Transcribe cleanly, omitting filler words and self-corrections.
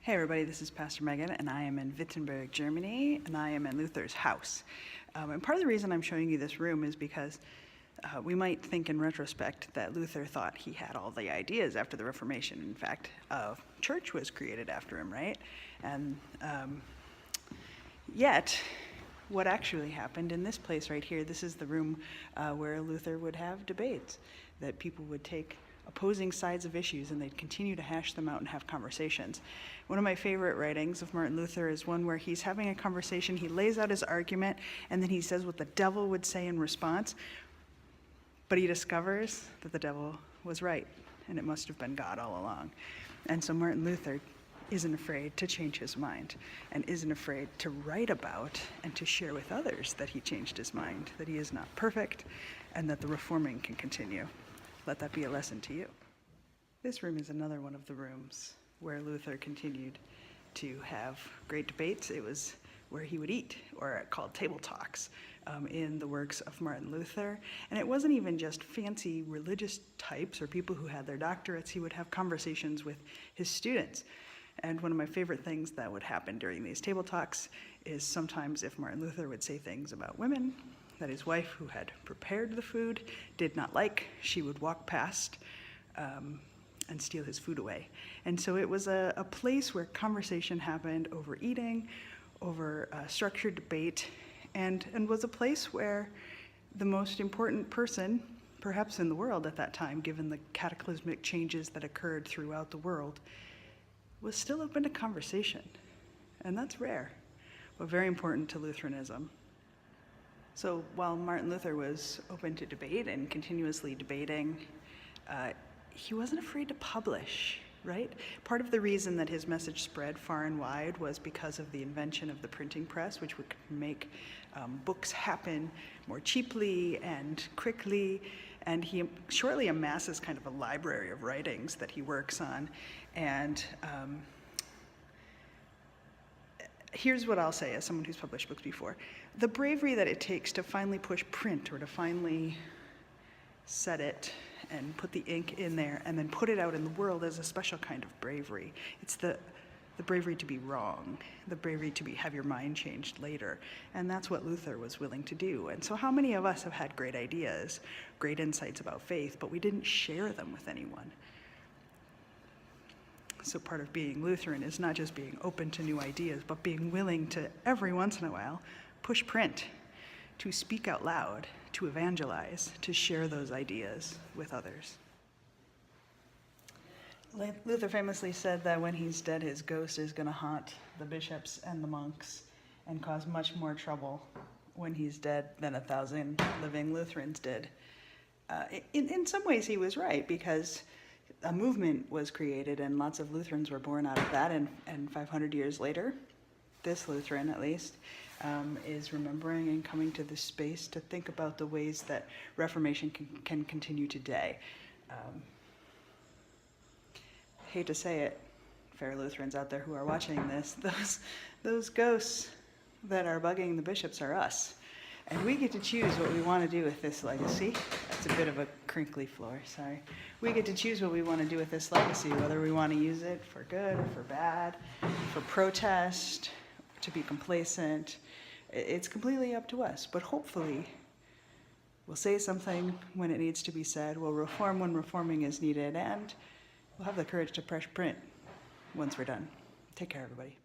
Hey everybody, this is Pastor Megan, and I am in Wittenberg, Germany, and I am in Luther's house. And part of the reason I'm showing you this room is because we might think in retrospect that Luther thought he had all the ideas after the Reformation. In fact, a church was created after him, right? And yet, what actually happened in this place right here, this is the room where Luther would have debates, that people would take opposing sides of issues and they'd continue to hash them out and have conversations. One of my favorite writings of Martin Luther is one where he's having a conversation, he lays out his argument, and then he says what the devil would say in response, but he discovers that the devil was right, and it must have been God all along. And so Martin Luther isn't afraid to change his mind and isn't afraid to write about and to share with others that he changed his mind, that he is not perfect, and that the reforming can continue. Let that be a lesson to you. This room is another one of the rooms where Luther continued to have great debates. It was where he would eat, or called table talks, in the works of Martin Luther. And it wasn't even just fancy religious types or people who had their doctorates. He would have conversations with his students. And one of my favorite things that would happen during these table talks is sometimes if Martin Luther would say things about women that his wife, who had prepared the food, did not like, she would walk past and steal his food away. And so it was a place where conversation happened over eating, over structured debate, and was a place where the most important person, perhaps in the world at that time, given the cataclysmic changes that occurred throughout the world, was still open to conversation. And that's rare, but very important to Lutheranism. So while Martin Luther was open to debate and continuously debating, he wasn't afraid to publish, right? Part of the reason that his message spread far and wide was because of the invention of the printing press, which would make books happen more cheaply and quickly. And he shortly amasses kind of a library of writings that he works on. And here's what I'll say as someone who's published books before. The bravery that it takes to finally push print or to finally set it and put the ink in there and then put it out in the world is a special kind of bravery. It's the bravery to be wrong, the bravery to have your mind changed later. And that's what Luther was willing to do. And so how many of us have had great ideas, great insights about faith, but we didn't share them with anyone? So part of being Lutheran is not just being open to new ideas, but being willing to, every once in a while, push print, to speak out loud, to evangelize, to share those ideas with others. Luther famously said that when he's dead, his ghost is going to haunt the bishops and the monks and cause much more trouble when he's dead than 1,000 living Lutherans did. In some ways, he was right, because a movement was created and lots of Lutherans were born out of that, and 500 years later, this Lutheran at least, is remembering and coming to this space to think about the ways that Reformation can continue today. Hate to say it, fair Lutherans out there who are watching this, those ghosts that are bugging the bishops are us. And we get to choose what we want to do with this legacy. That's a bit of a crinkly floor, sorry. We get to choose what we want to do with this legacy, whether we want to use it for good or for bad, for protest, to be complacent. It's completely up to us. But hopefully, we'll say something when it needs to be said, we'll reform when reforming is needed, and we'll have the courage to press print once we're done. Take care, everybody.